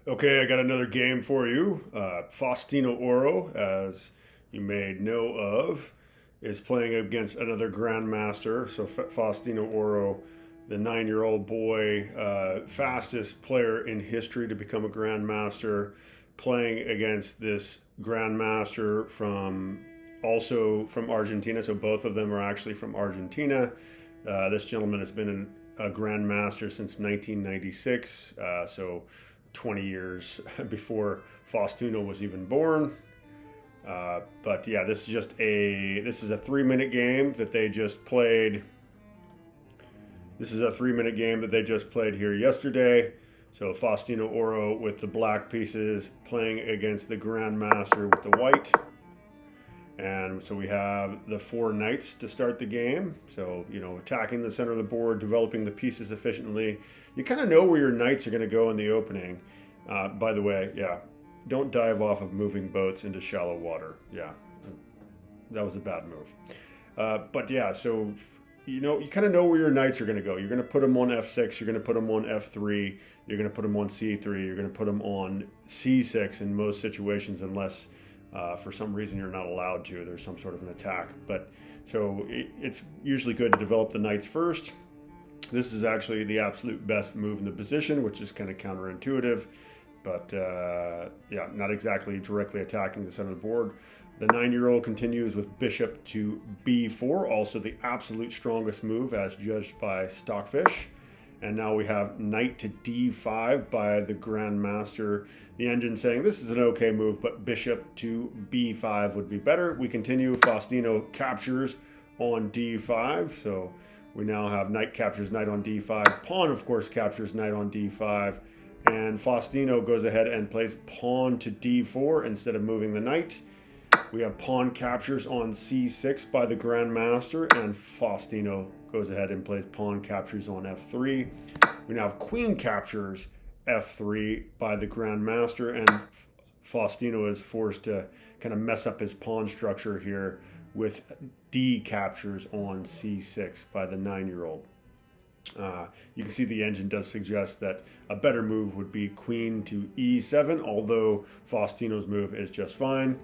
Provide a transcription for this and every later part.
Okay, I got another game for you. Faustino Oro, as you may know of, is playing against another Grandmaster. So Faustino Oro, the 9-year-old boy, fastest player in history to become a Grandmaster, playing against this Grandmaster from Argentina. So both of them are actually from Argentina. This gentleman has been a Grandmaster since 1996. So 20 years before Faustino was even born. But yeah, this is a 3-minute game that they just played. This is a 3-minute game that they just played here yesterday. So Faustino Oro with the black pieces playing against the Grandmaster with the white. And so we have the 4 knights to start the game. So, attacking the center of the board, developing the pieces efficiently. You kind of know where your knights are going to go in the opening. By the way, yeah, don't dive off of moving boats into shallow water. Yeah, that was a bad move. But yeah, so, you kind of know where your knights are going to go. You're going to put them on f6. You're going to put them on f3. You're going to put them on c3. You're going to put them on c6 in most situations, unless for some reason you're not allowed to. There's some sort of an attack. But so it's usually good to develop the knights first. This is actually the absolute best move in the position, which is kind of counterintuitive. But yeah, not exactly directly attacking the center of the board. The 9-year-old continues with bishop to b4, also the absolute strongest move as judged by Stockfish. And now we have knight to d5 by the Grandmaster. The engine saying this is an okay move, but bishop to b5 would be better. We continue. Faustino captures on d5. So we now have knight captures knight on d5. Pawn, of course, captures knight on d5. And Faustino goes ahead and plays pawn to d4 instead of moving the knight. We have pawn captures on c6 by the Grandmaster, and Faustino goes ahead and plays pawn captures on f3. We now have queen captures f3 by the Grandmaster, and Faustino is forced to kind of mess up his pawn structure here with d captures on c6 by the 9-year-old. You can see the engine does suggest that a better move would be queen to e7, although Faustino's move is just fine.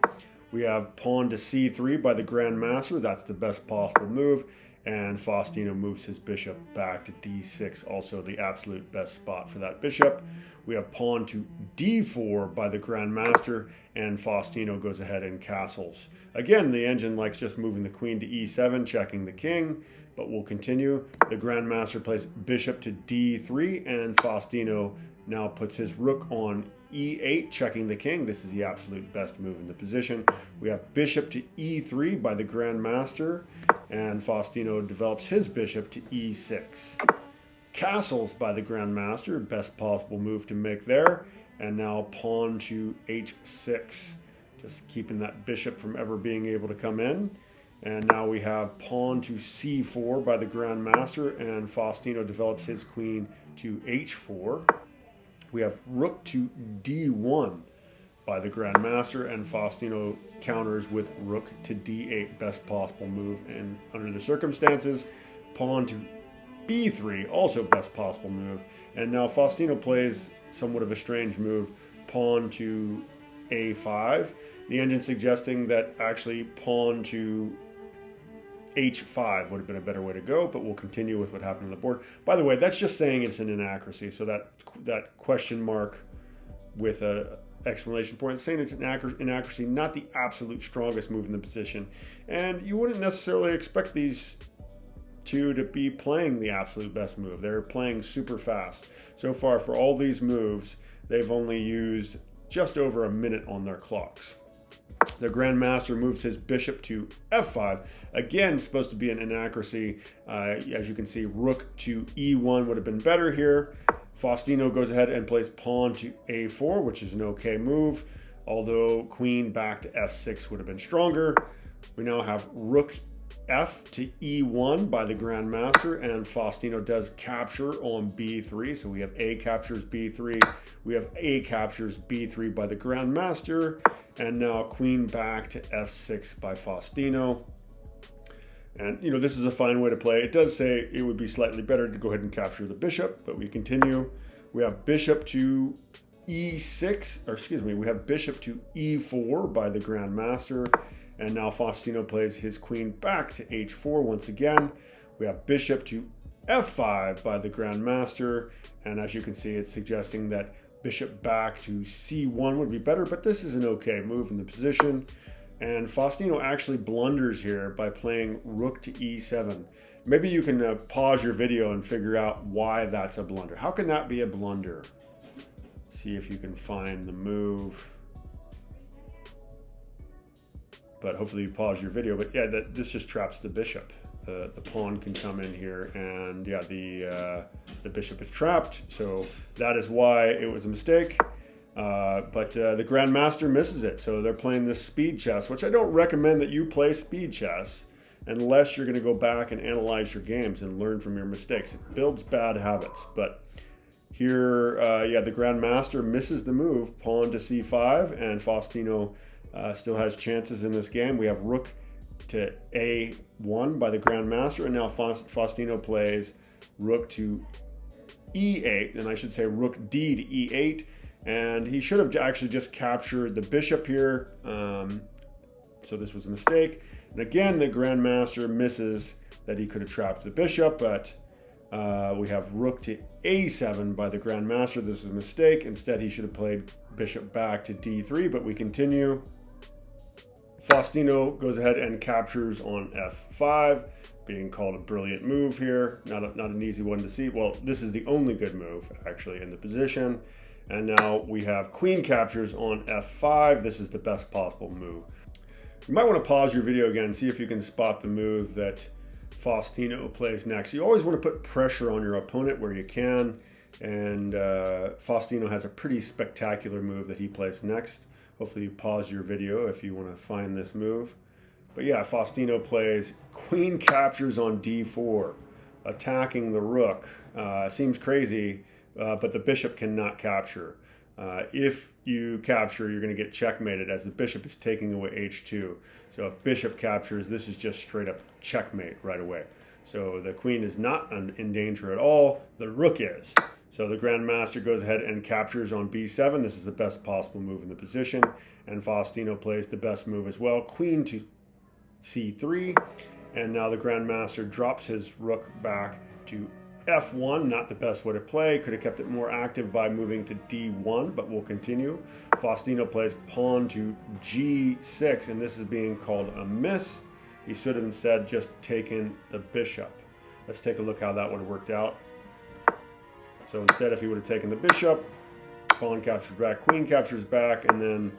We have pawn to c3 by the Grandmaster. That's the best possible move. And Faustino moves his bishop back to d6, also the absolute best spot for that bishop. We have pawn to d4 by the Grandmaster, and Faustino goes ahead and castles. Again, the engine likes just moving the queen to e7, checking the king, but we'll continue. The Grandmaster plays bishop to d3, and Faustino now puts his rook on e8, checking the king. This is the absolute best move in the position. We have bishop to e3 by the Grandmaster, and Faustino develops his bishop to e6. Castles by the Grandmaster, best possible move to make there. And now pawn to h6, just keeping that bishop from ever being able to come in. And now we have pawn to c4 by the Grandmaster, and Faustino develops his queen to h4. We have rook to d1 by the Grandmaster, and Faustino counters with rook to d8, best possible move and under the circumstances. Pawn to b3, also best possible move. And now Faustino plays somewhat of a strange move, pawn to a5. The engine suggesting that actually pawn to h5 would have been a better way to go, but we'll continue with what happened on the board. By the way, that's just saying it's an inaccuracy. So that question mark with a exclamation point, it's saying it's an inaccuracy, not the absolute strongest move in the position. And you wouldn't necessarily expect these two to be playing the absolute best move. They're playing super fast. So far, for all these moves, they've only used just over a minute on their clocks. The Grandmaster moves his bishop to f5. Again, supposed to be an inaccuracy. As you can see, rook to e1 would have been better here. Faustino goes ahead and plays pawn to a4, which is an okay move, although queen back to f6 would have been stronger. We now have rook f to e1 by the Grandmaster, and Faustino does capture on b3. So we have a captures b3. We have a captures b3 by the Grandmaster, and now queen back to f6 by Faustino. And, this is a fine way to play. It does say it would be slightly better to go ahead and capture the bishop, but we continue. We have bishop to E6, or excuse me, we have bishop to E4 by the Grandmaster. And now Faustino plays his queen back to H4 once again. We have bishop to F5 by the Grandmaster. And as you can see, it's suggesting that bishop back to C1 would be better, but this is an okay move in the position. And Faustino actually blunders here by playing rook to E7. Maybe you can pause your video and figure out why that's a blunder. How can that be a blunder? See if you can find the move. But hopefully you pause your video. But yeah, this just traps the bishop. The pawn can come in here, and yeah, the bishop is trapped. So that is why it was a mistake. But the Grandmaster misses it. So they're playing this speed chess, which I don't recommend that you play speed chess unless you're going to go back and analyze your games and learn from your mistakes. It builds bad habits. But here, yeah, the Grandmaster misses the move, pawn to C5, and Faustino still has chances in this game. We have rook to A1 by the Grandmaster, and now Faustino plays rook to E8, and I should say rook D to E8, and he should have actually just captured the bishop here, so this was a mistake. And again, the Grandmaster misses that he could have trapped the bishop, but we have rook to A7 by the Grandmaster. This is a mistake. Instead, he should have played bishop back to D3, but we continue. Faustino goes ahead and captures on F5, being called a brilliant move here. Not an easy one to see. Well, this is the only good move, actually, in the position. And now we have queen captures on F5. This is the best possible move. You might want to pause your video again and see if you can spot the move that Faustino plays next. You always want to put pressure on your opponent where you can. And Faustino has a pretty spectacular move that he plays next. Hopefully you pause your video if you want to find this move. But yeah, Faustino plays queen captures on D4, attacking the rook. Seems crazy, but the bishop cannot capture. If you capture, you're going to get checkmated as the bishop is taking away H2. So if bishop captures, this is just straight up checkmate right away. So the queen is not in danger at all. The rook is. So the Grandmaster goes ahead and captures on B7. This is the best possible move in the position. And Faustino plays the best move as well. Queen to C3. And now the Grandmaster drops his rook back to F1. Not the best way to play. Could have kept it more active by moving to D1, but we'll continue. Faustino plays pawn to G6, and this is being called a miss. He should have instead just taken the bishop. Let's take a look how that would have worked out. So instead, if he would have taken the bishop, pawn captures back, queen captures back, and then,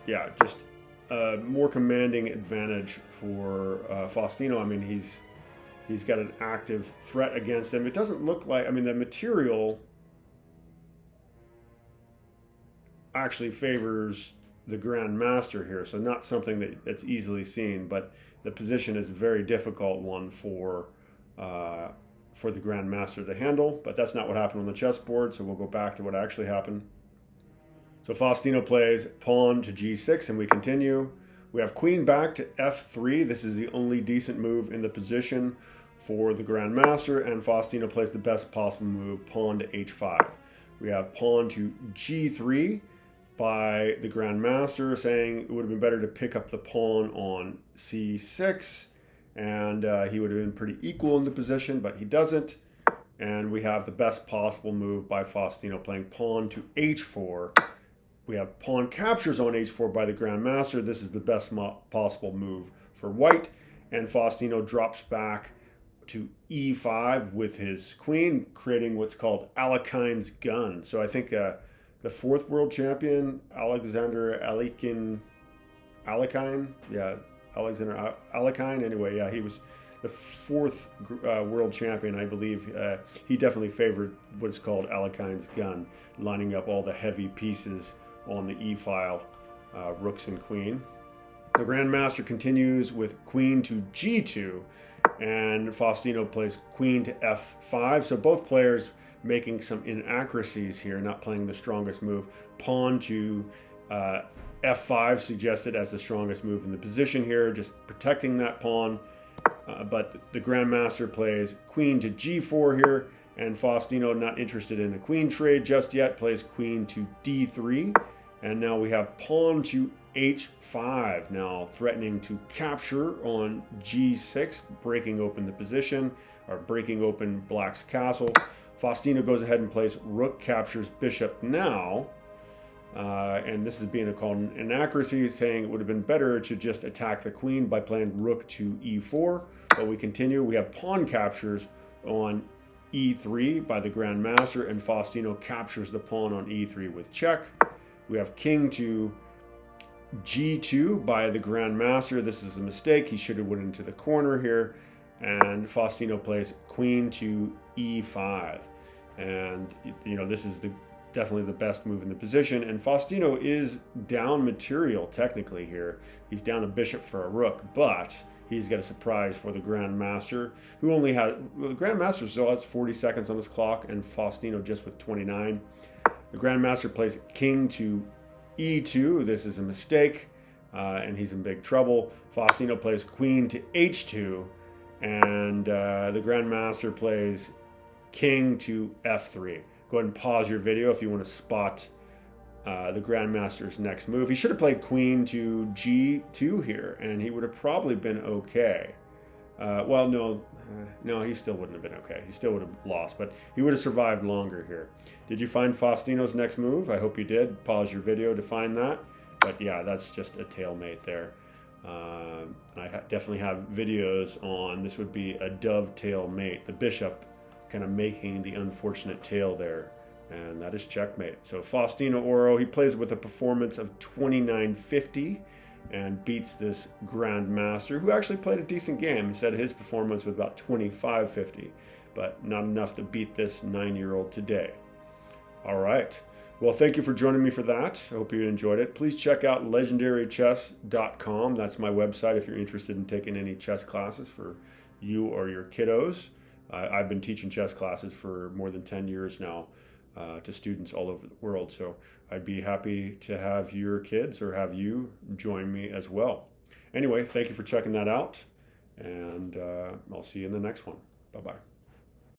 yeah, just a more commanding advantage for Faustino. I mean, he's got an active threat against him. It doesn't look like, I mean, the material actually favors the Grandmaster here, so not something that's easily seen, but the position is a very difficult one for the Grandmaster to handle, but that's not what happened on the chessboard, so we'll go back to what actually happened. So Faustino plays pawn to G6, and we continue. We have queen back to F3. This is the only decent move in the position for the Grandmaster, and Faustino plays the best possible move, pawn to H5. We have pawn to G3 by the Grandmaster, saying it would have been better to pick up the pawn on C6, and he would have been pretty equal in the position, but he doesn't. And we have the best possible move by Faustino playing pawn to H4. We have pawn captures on H4 by the Grandmaster. This is the best possible move for white, and Faustino drops back to E5 with his queen, creating what's called Alekhine gun. So I think the fourth world champion, Alexander Alekhine, anyway, yeah, he was the fourth world champion, I believe. He definitely favored what's called Alekhine's gun, lining up all the heavy pieces on the E file, rooks and queen. The Grandmaster continues with queen to G2, and Faustino plays queen to F5. So both players making some inaccuracies here, not playing the strongest move. Pawn to F5 suggested as the strongest move in the position here, just protecting that pawn. But the Grandmaster plays queen to G4 here, And Faustino, not interested in a queen trade just yet, plays queen to d3. And now we have pawn to h5, now threatening to capture on g6, breaking open the position, or breaking open black's castle. Faustino goes ahead and plays rook captures bishop now. And this is being called an inaccuracy, saying it would have been better to just attack the queen by playing rook to e4. But we continue. We have pawn captures on e3 by the Grandmaster, and Faustino captures the pawn on e3 with check. We have king to g2 by the Grandmaster. This is a mistake. He should have went into the corner here. And Faustino plays queen to e5. And, you know, this is definitely the best move in the position. And Faustino is down material technically here. He's down a bishop for a rook, but he's got a surprise for the Grandmaster, who only had, well, the Grandmaster still has 40 seconds on his clock, and Faustino just with 29. The Grandmaster plays king to e2. This is a mistake, and he's in big trouble. Faustino plays queen to h2, and the Grandmaster plays king to f3. Go ahead and pause your video if you want to spot the Grandmaster's next move. He should have played queen to g2 here, and he would have probably been okay. Well, no, he still wouldn't have been okay. He still would have lost, but he would have survived longer here. Did you find Faustino's next move? I hope you did. Pause your video to find that. But yeah, that's just a tailmate there. I definitely have videos on, this would be a dovetail mate, the bishop kind of making the unfortunate tail there. And that is checkmate. So Faustino Oro, he plays with a performance of 29.50 and beats this Grandmaster, who actually played a decent game. He said his performance was about 25.50, but not enough to beat this 9-year-old today. All right. Well, thank you for joining me for that. I hope you enjoyed it. Please check out legendarychess.com. That's my website if you're interested in taking any chess classes for you or your kiddos. I've been teaching chess classes for more than 10 years now to students all over the world. So I'd be happy to have your kids or have you join me as well. Anyway, thank you for checking that out, and I'll see you in the next one. Bye-bye.